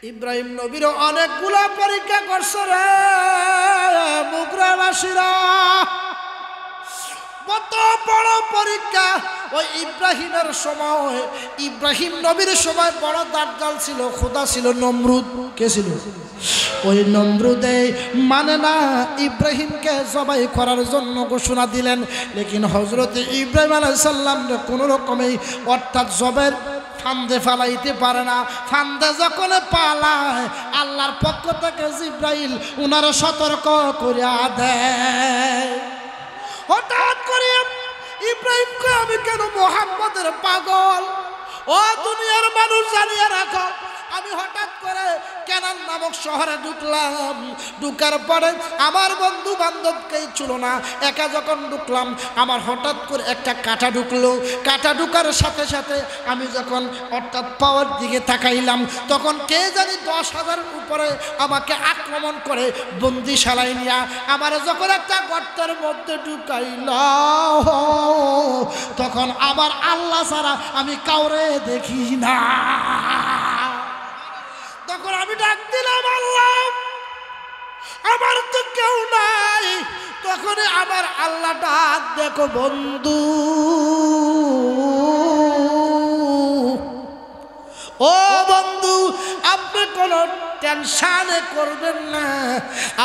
ইব্রাহিম নবীর অনেকগুলা পরীক্ষা করছে রে মুগরাবাসীরা। কত বড় পরীক্ষা! ওই ইব্রাহিমের সময়, ইব্রাহিম নবীর সময় বড় দাজ্জাল ছিল, খোদা ছিল নমরুদ। কে ছিল? ওই নমরুদে মানে না ইব্রাহিমকে জবাই করার জন্য ঘোষণা দিলেন। লেকিন হযরত ইব্রাহিম আলাইহিস সালাম কোনো রকমেই অর্থাৎ জবের ফান্দে ফালাইতে পারে না। ফান্দে যখন পালায় আল্লাহর পক্ষ থেকে জিব্রাইল উনারে সতর্ক করিয়া দেয়। হঠাৎ করে ইব্রাহিমকে আমি কেন মুহাম্মদের পাগল? ও দুনিয়ার মানুষ জানিয়ে রাখো, আমি হঠাৎ করে কেনান নামক শহরে ঢুকলাম। ঢুকার পরে আমার বন্ধু বান্ধবকেই ছিল না, একা যখন ঢুকলাম আমার হঠাৎ করে একটা কাঁটা ঢুকলো। কাঁটা ঢুকার সাথে সাথে আমি যখন অর্থাৎ পাওয়ার দিকে তাকাইলাম তখন কে জানি 10,000 উপরে আমাকে আক্রমণ করে বন্দিশালায় নিয়া আমার যখন একটা গর্তের মধ্যে ঢুকাইল তখন আমার আল্লাহ ছাড়া আমি কাউরে দেখি না। তখন আমি ডাক দিলাম, আল্লাহ আমার তো কেউ নাই। তখন আমার আল্লাহ ডাক, দেখো বন্ধু, ও বন্ধু আপনি কোন টেনশনে করবেন না।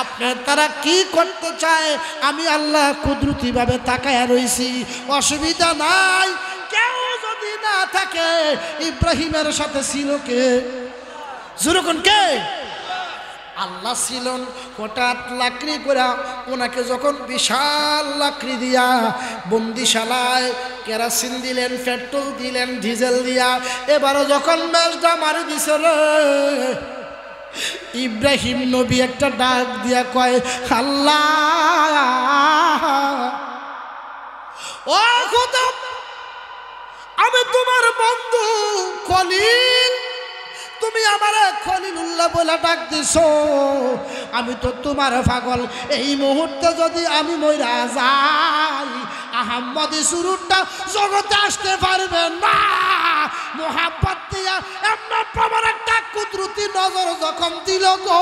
আপনার তারা কি করতে চায় আমি আল্লাহ কুদরতি ভাবে তাকায়া রইছি, অসুবিধা নাই। কেউ যদি না থাকে ইব্রাহিমের সাথে ছিল কে? জুরুকুন কে? আল্লাহ ছিলেন। হঠাৎ লাকড়ি করে ওনাকে যখন বিশাল লাকড়ি দিয়া বন্দিশালায় কেরাসিন দিলেন, পেট্রোল দিলেন, ডিজেল দিয়া এবারও যখন ম্যাচটা মারি দিছে রে, ইব্রাহিম নবী একটা ডাক দিয়া কয়, আল্লাহ ও খোদা, আমি তোমার বন্ধু খলিল, তুমি আমার খলিলুল্লাহ বলে ডাক দিছো। আমি তো তোমার পাগল। এই মুহূর্তে যদি আমি মইরা যাই আহম্মদী সুরুরটা জগতে আসতে পারবে না। মোহাব্বত দিয়া এমন প্রমাণ একটা কুদরতি নজর যখন দিল গো,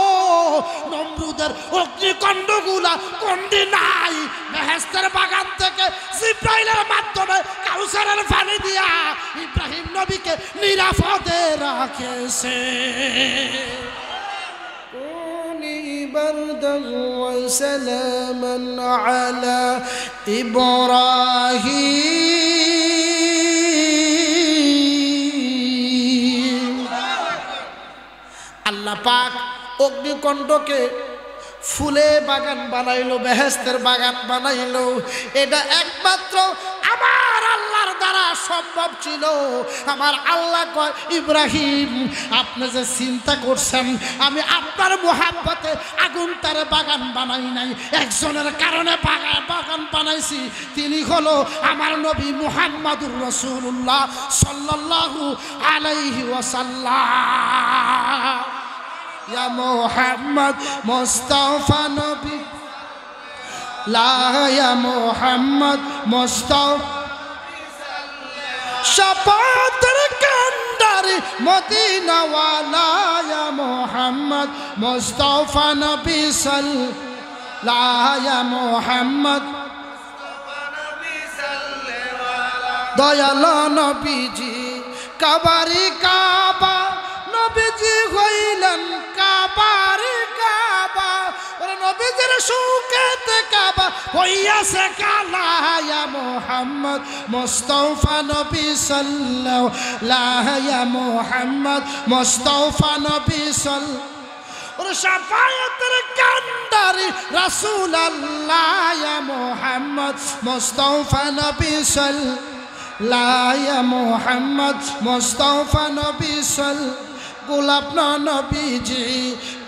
নমরুদের অগ্নিকণ্ডগুলা কন্ডি নাই, বেহেশতের বাগান থেকে জিব্রাইলের মাধ্যমে কাউসারের পানি দিয়া ইব্রাহিম নবীকে নিরাপদে রাখেছে। بردا وسلاما على إبراهيم। আল্লাহ পাক অগ্নিকণ্ডকে ফুলে বাগান বানাইলো, বেহেশতের বাগান বানাইলো। এটা একমাত্র আমার আল্লাহর দ্বারা সম্ভব ছিল। আমার আল্লাহ কয়, ইব্রাহিম আপনি যে চিন্তা করছেন আমি আপনার মোহাব্বতে আগুন তারে বাগান বানাই নাই, একজনের কারণে বাগান বানাইছি, তিনি হলো আমার নবী মুহাম্মাদুর রাসূলুল্লাহ সাল্লাল্লাহু আলাইহি ওয়াসাল্লাম। ইয়া মুহাম্মদ মুস্তাফা নবী, লা ইয়া মুহাম্মদ মুস্তাফা শাফাতের কান্ডারি মদিনা ওয়ালা, ইয়া মুহাম্মদ মুস্তাফা নবী সাল্লাল্লাহু, লা ইয়া মুহাম্মদ দয়াল নবীজি কাবারি কাবা, নবীজি হইলেন কাবারি কাবা, ওরে নবীজির সুকেতে কাবা হইয়াছে কালা। ইয়া মুহাম্মদ মুস্তাফা নবী সাল্লাল্লাহু, লা ইয়া মুহাম্মদ মুস্তাফা নবী সাল্লাল্লাহু, ওরে শাফায়াতের কান্ডারি রাসূলুল্লাহ, ইয়া মুহাম্মদ মুস্তাফা নবী সাল্লাল্লাহু, লা ইয়া মুহাম্মদ মুস্তাফা নবী সাল্লাল্লাহু, গোলাপ নবীজি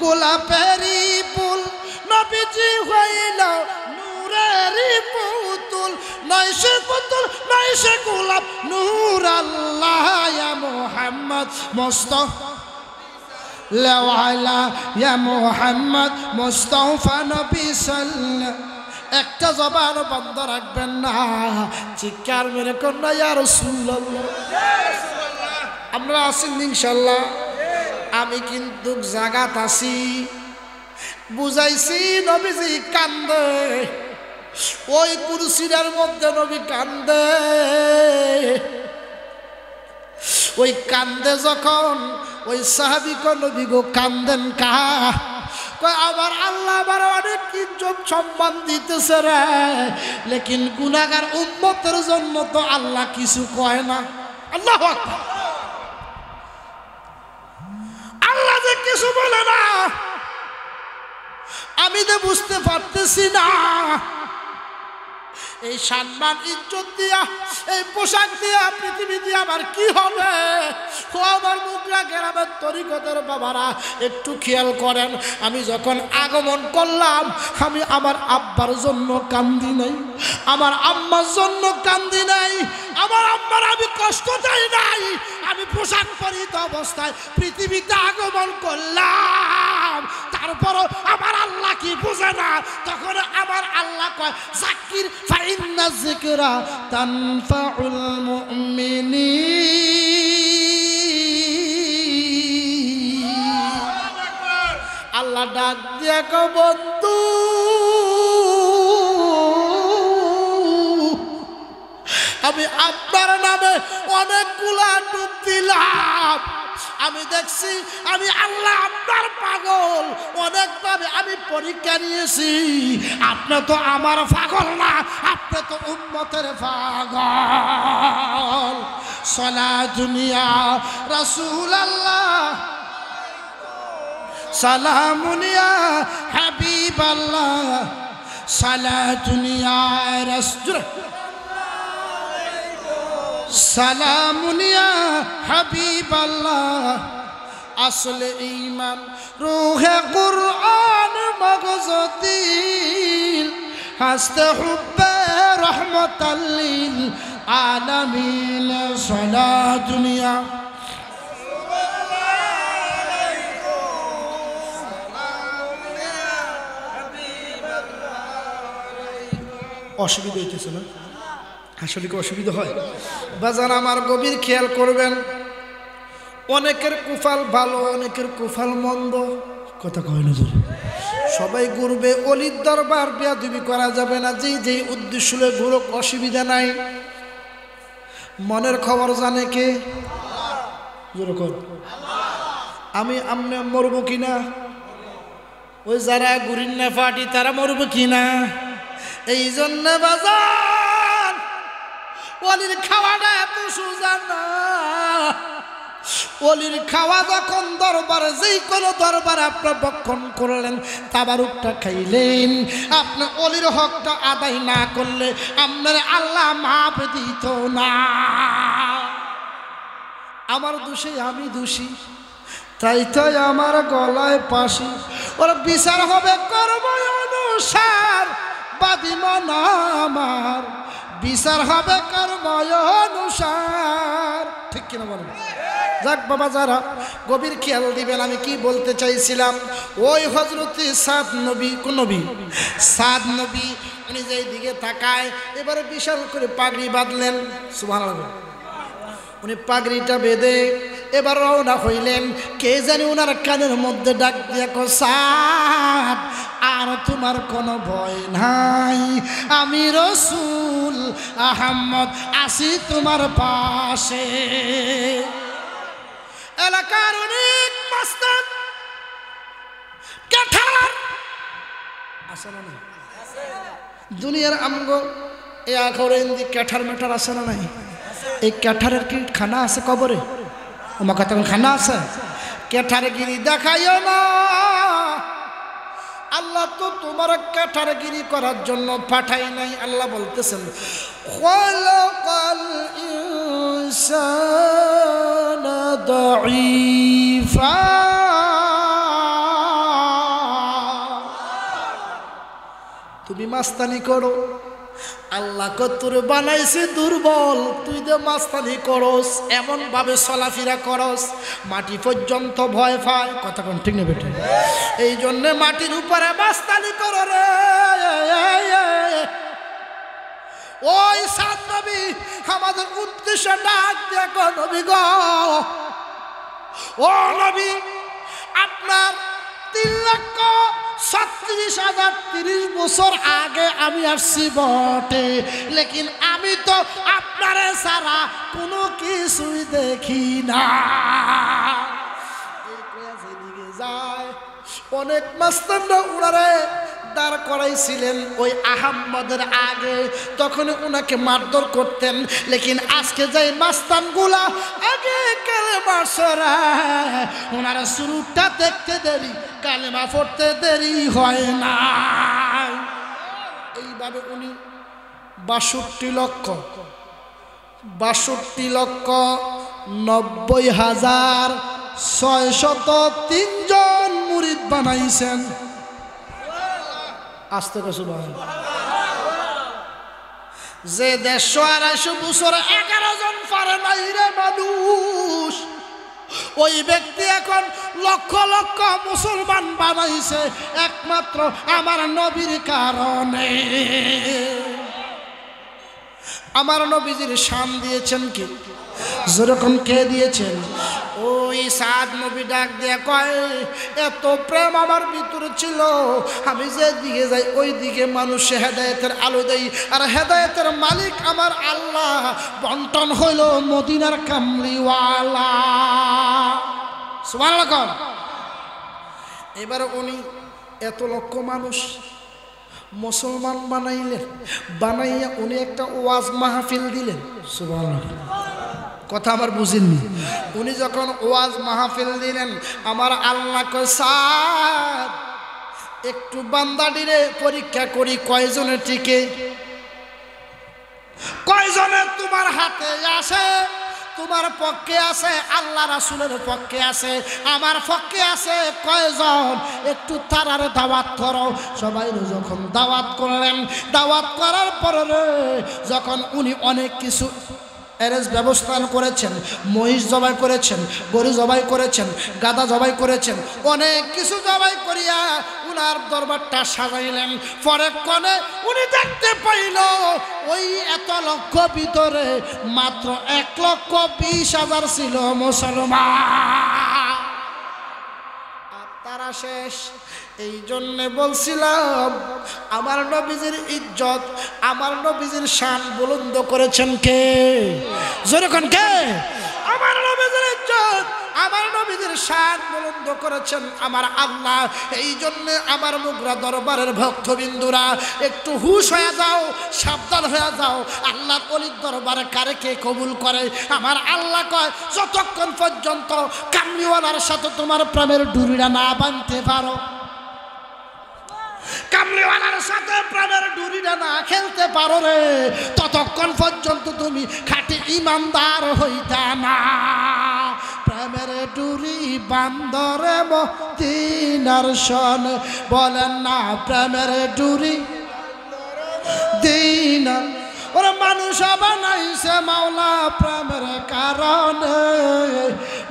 গোলাপেরি ফুল, নবীজি হইল নূরেরি পুতুল, নয়সে পুতুল নয়সে গোলাপ নূর আল্লাহ। ইয়া মুহাম্মদ মুস্তাফা লাওয়ালা, ইয়া মুহাম্মদ মুস্তাফা নবী সাল্লাল্লাহু। একটা জবান বন্ধ রাখবেন না, চিৎকার মেরে কন্যা ইয়া রাসূলুল্লাহ। আমরা আছেন ইনশাআল্লাহ। আমি কিন্তু জাগাত আছি। বুঝাইছি নবীজি কান্দে, ওই কুরসিটার মধ্যে নবী কান্দে। ওই কান্দে যখন ওই সাহাবী কো নবী গো কান্দেন কা? কয় আমার আল্লাহ আমার অনেক ইজ্জত সম্মান দিতেছে রে, লেকিন গুনাহগার উম্মতের জন্য তো আল্লাহ কিছু কয় না। আল্লাহু আকবার। আল্লাহ যে কিছু বলে না আমি তো বুঝতে পারতেছি না। এই সম্মান ইজ্জত দিয়া, এই পোশাক দিয়া পৃথিবী দিয়ে আমার কি হবে? ও আমার মুগরা গ্রামের তরিকতের বাবারা একটু খেয়াল করেন, আমি যখন আগমন করলাম আমি আমার আব্বার জন্য কান্দি নাই, আমার আম্মার জন্য কান্দি নাই, আমার আম্মার আমি কষ্ট দেই নাই। আমি পোশাক পরিহিত অবস্থায় পৃথিবীতে আগমন করলাম, তারপরও আমার আল্লাহ কি বুঝে না? তখন আমার আল্লাহ কয় যাকির ফাইন্না যিকরা তানফাউল মুমিনিন। আল্লাহ ডাক দিয়া কয় বন্ধু আমি আপনার নামে অনেকগুলা ডুব দিলাম, আমি দেখছি আমি আল্লাহ আপনার পাগল, অনেকভাবে আমি পরীক্ষা নিয়েছি। আপনি তো আমার পাগল না, আপনি তো উম্মতের পাগল। সালাতুন ইয়া রাসূলুল্লাহ, সালামুন ইয়া হাবিবাল্লাহ, সালাতুন ইয়া রাসূল, সালামুন ইয়া হাবিবাল্লাহ। আসলে ঈমান রূহে কুরআন মগজ দিল, হাসতে হুব্বে রহমাতাল লিল আলামিন। সালাতুন ইয়া অসুবিধা হইতেছে না? আসলে কি অসুবিধা হয়? বাজান আমার গভীর খেয়াল করবেন, অনেকের কুফাল ভালো, অনেকের কুফাল মন্দ। কথা কয় না জোরে। সবাই ঘুরবে অলির দরবার, বেয়াদবি করা যাবে না। যেই যেই উদ্দেশ্য ঘুরুক অসুবিধা নাই। মনের খবর জানে কে? জোরে কর। আমি আমনে মরবো কিনা? ওই যারা গুরিন না ফাটি তারা মরবো কিনা? এই জন্য বাজান অলির খাওয়াটা এত সোজা না। অলির খাওয়া যখন দরবারে, যেই কোনো দরবারে আপনার ভক্ষণ করলেন, তাবারুকটা খাইলেন, আপনি অলির হকটা আদায় না করলে আপনার আল্লাহ মাফ দিত না। আমার দোষে আমি দোষী, তাই তাই আমার গলায় ফাঁসি। ওর বিচার হবে কর্ম অনুসার, বাদিমান আমার বিচার হবে কর্ম অনুসার। ঠিক কিনা বলেন? যাক বাবা, যারা গভীর খেয়াল দিবেন আমি কি বলতে চাইছিলাম। ওই হযরতে সাদ নবী, কোন নবী? সাদ নবী। উনি যেই দিকে তাকায়, এবারে বিশাল করে পাগড়ি বাঁধলেন। সুবহানাল্লাহ। উনি পাগড়িটা বেঁধে এবার রওনা হইলেন। কে জানি ওনার কানের মধ্যে ডাক দিয়ে কয়, সাদ আর তোমার কোনো ভয় নাই, আমি রসুল আহমদ আছি তোমার পাশে। এলাকার অনেক মাস্তান ক্যাঠার আছে না? দুনিয়ার আমগো এই আখরে ইন্দি ক্যাঠার মেঠার আছে না নাই? এই ক্যাঠারের কি খানা আছে কবরে? আমার কথা খানা আছে? ক্যাঠার গিরি দেখাইও না। আল্লাহ তো তোমার ক্যাঠারগিরি করার জন্য পাঠাই নাই। আল্লাহ বলতেছেন, খালাকাল ইনসানা দাঈফা। তুমি মাস্তানি করো, আল্লাহ তোরে বানাইছে দুর্বল, তুই যে মাস্তানি করস, এমন ভাবে চলাফেরা করস মাটি পর্যন্ত ভয় পায়। কথা কোন ঠিক না বেটা? এই জন্য মাটির উপরে মাস্তানি করো রে। ওই সাদ নবী আমাদের উদ্দেশ্যে ডাক দেখো, নবী গো, ও নবী আপনার 3,36,000 30 বছর আগে আমি আসছি বটে, লেকিন আমি তো আপনারে ছাড়া কোনো কিছুই দেখি না। এদিকে যায় অনেক মাস্তানরা উনারে দাঁড় করাইছিলেন ওই আহম্মদের আগে, তখন উনাকে মারধর করতেন। লেকিন আজকে যে মাস্তানগুলা আগে কালেমা ছড়ায়, ওনারা শুরুটা দেখতে দেরি, কালেমা পড়তে দেরি হয় না। এইভাবে উনি 62,90,603 জন মুরিদ বানাইছেন। আস্তে করে সুবহানাল্লাহ। যে 150-250 বছর 11 জন পারে নাই রে মানুষ, ওই ব্যক্তি এখন লক্ষ লক্ষ মুসলমান বানাইছে একমাত্র আমার নবীর কারণে। আমার নবীজির শান দিয়েছেন কি? যেরকম কে দিয়েছেন? ওই সাদ নবী ডাক দিয়ে কয়, এত প্রেম আমার ভিতরে ছিল, আমি যে দিকে যাই ওই দিকে মানুষ হেদায়েতের আলো দেই, আর হেদায়েতের মালিক আমার আল্লাহ। বন্টন হইল মদিনার কামলিওয়ালা। সুবহানাল্লাহ। এবার উনি এত লক্ষ মানুষ মুসলমান বানাইলেন, বানাইয়া উনি একটা ওয়াজ মাহফিল দিলেন। সুবহানাল্লাহ। কথা আমার বুঝেননি? উনি যখন ওয়াজ মাহফিল দিলেন, আমার আল্লাহ কয়, সাদ একটু বান্দাডিরে পরীক্ষা করি, কয়জনে টিকে, কয়জনে তোমার হাতে আসে, তোমার পক্ষে আছে, আল্লাহ রাসূলের পক্ষে আছে, আমার পক্ষে আছে কয়জন, একটু তারারে দাওয়াত করো। সবাই যখন দাওয়াত করলেন, দাওয়াত করার পরে যখন উনি অনেক কিছু এরেজ ব্যবস্থা করেছেন, মহিষ জবাই করেছেন, গরু জবাই করেছেন, গাধা জবাই করেছেন, অনেক কিছু জবাই করিয়া উনার দরবারটা সাজাইলেন। পরে কোনে উনি দেখতে পাইল ওই এত লক্ষ ভিতরে মাত্র 1,20,000 ছিল মুসলমান। তারা শেষ। এই জন্য বলছিলাম আমার নবীজির ইজ্জত, আমার নবীজির শান বুলন্দ করেছেন কে? যেরকম কে? আমার নবীজির ইজ্জত, আমার নবীজির শান বুলন্দ করেছেন আমার আল্লাহ। এই জন্য আমার মুগরা দরবারের ভক্তবিন্দুরা একটু হুশ হয়ে যাও, সাবধান হয়ে যাও। আল্লাহ ওলির দরবারে কারে কে কবুল করে? আমার আল্লাহ কয়, যতক্ষণ পর্যন্ত কামলিওয়ালার সাথে তোমার প্রেমের ডুরিটা না বাঁধতে পারো, কামলিওয়ালার সাথে প্রেমের ডুরিটা না খেলতে পারো রে, ততক্ষণ পর্যন্ত তুমি খাঁটি ইমানদার হইতা না। প্রেমের ডুরি বান্দরে মদিনার শন, বলেন না প্রেমের ডুরি দিনার। ওরে মানুষ বানাইছে মাওলা প্রেমের কারণে,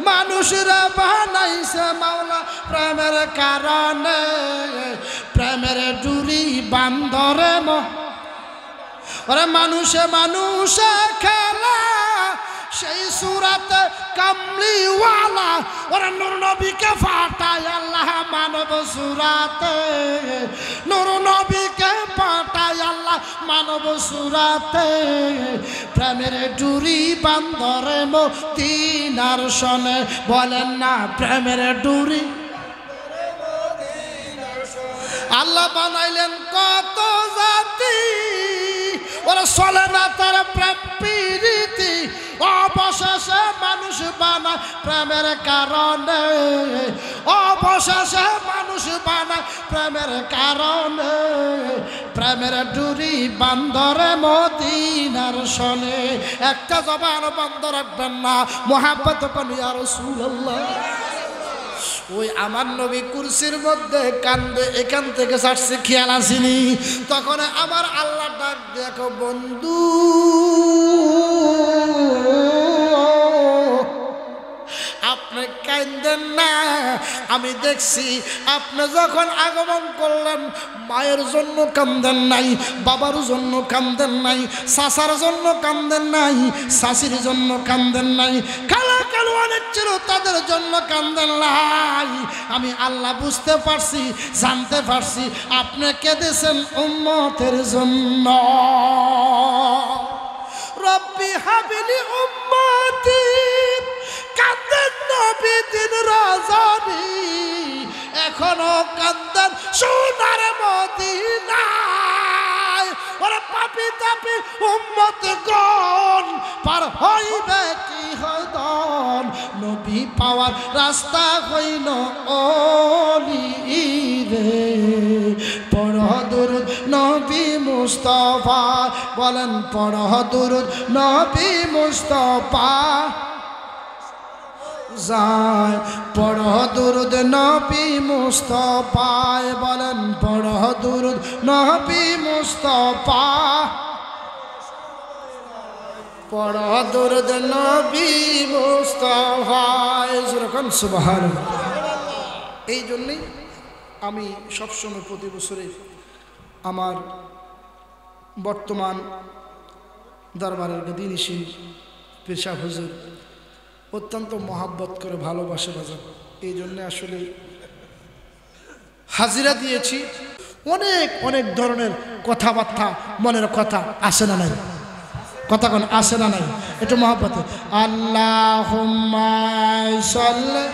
মানুষরা বানাইছে মাওলা প্রেমের কারণে। প্রেমের ডুরি বান্দরে ওরে মানুষে মানুষে খেলা, সেই সুরাতে কামলিওয়ালা ওরা নূর নবীকে ফাটায় আল্লাহ মানব সুরাতে, নূর নবীকে ফাটায় আল্লাহ মানব সুরাতে। প্রেমের ডুরি বান্দরে মদিনার শনে, বলেন না প্রেমের ডুরি। আল্লাহ বানাইলেন কত জাতি, ওরা চলে না তার প্রেম প্রীতি, অবশেষে মানুষ বানায় প্রেমের কারণে, অবশেষে মানুষ বানায় প্রেমের কারণে। প্রেমের ডুরি বান্দরে মদিনার শনে, একটা জবান বন্ধ রাখবেন না, মুহাব্বত করুন ইয়া রাসূলুল্লাহ। ওই আমার নবী কুরসির মধ্যে কান্দে, এখান থেকে ছাড়ছে খেয়াল আসেনি, তখন আমার আল্লাহ ডাক দেখো, বন্ধু আপনি কান্দেন না, আমি দেখছি আপনি যখন আগমন করলেন মায়ের জন্য কান্দেন নাই, বাবার জন্য কান্দেন নাই, চাচার জন্য কান্দেন নাই, শাশির জন্য কান্দেন নাই, খালা খালু অনেক ছিল তাদের জন্য কান্দেন নাই। আমি আল্লাহ বুঝতে পারছি, জানতে পারছি আপনি কেঁদেছেন উম্মতের জন্য। রব্বি হাবিলি উম্মতি, কান্দেন নবী দিন রজনী, এখনো কান্দেন সোনার মদিনায়। ওরে পাপি তাপি উম্মত গণ পার হইবে কি হদন, নবী পাওয়ার রাস্তা হইল অলি রে। পড় দুরুদ নবী মুস্তাফা, বলেন পড় দুরুদ নবী মুস্তাফা যায়। পড় দুরুদ নবী মুস্তাফায়, বলেন পড় দুরুদ নবী মুস্তাফা, পড় দুরুদ নবী মুস্তাফায়। যেরকম সুবহানাল্লাহ। এই জন্যই আমি সবসময় প্রতি বছরে আমার বর্তমান দরবারের গদিনিশী পেশা হুজুর অত্যন্ত মহাব্বত করে ভালোবাসে বাজার, এই জন্য আসলে হাজিরা দিয়েছি। অনেক অনেক ধরনের কথাবার্তা, মনের কথা আসে না নাই, কথা কোন আসে না নাই, একটু মহাব্বতে আল্লাহুম্মা সাল্লি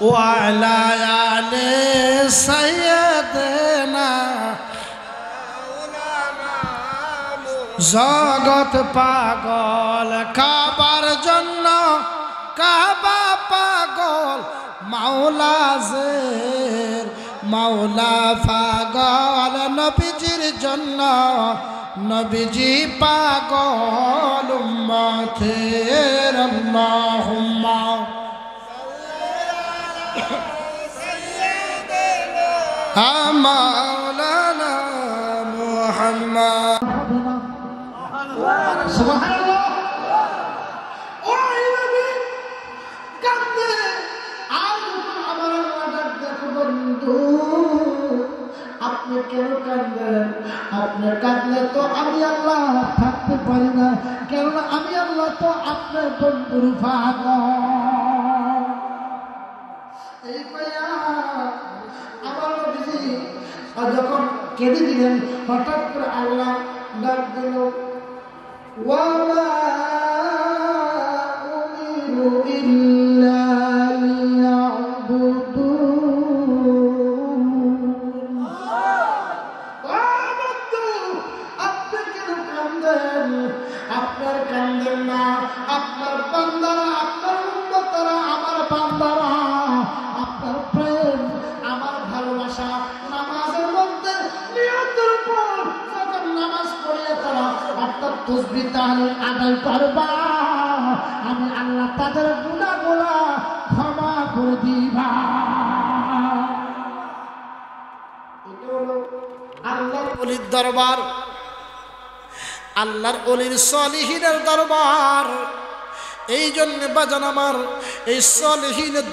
ওয়ালা আলে সাইয়্যিদিনা, জগৎ পাগল কাবার জন্য, কাবা পাগল মাওলা জের, মাওলা পাগল নবীজির জন্য, নবীজি পাগল উম্মতের। আল্লাহুম্মা মাওলানা মুহাম্মদ। সুবহানাল্লাহ। ওই নবী কাঁদে, আজ আমার আল্লাহ দেখো বন্ধু, আপনি কেন কাঁদেন? আপনি কাঁদলে তো আমি আল্লাহ থাকতে পারি না, কেননা আমি আল্লাহ তো আপনার বন্ধুর পাগল। এই কইয়া আমার নবীজি যখন কেঁদে দিলেন, হঠাৎ করে আল্লাহ ডাক দিল, ওয়ামা উমিরু ইল্লা লিয়াবুদুন। আপনি কেন কাঁদেন? আপনার কান্দেন না, আপনার বান্দারা, আপনার উম্মতরা, আমার বান্দারা, আপনার প্রেম, আমার ভালোবাসা নামাজের মধ্যে নিয়তের উপর যখন নামাজ পড়িয়ে তারা অর্থাৎ তাসবিহ তাহলিল আদায় করবা, আমি আল্লাহ তাদের গুনাহগুলো ক্ষমা করে দিবা। এটা হলো আল্লাহর ওলির দরবার, আল্লাহর ওলির সালিহিনের দরবার। এই জন্য বাজান আমার, এই সালিহিনের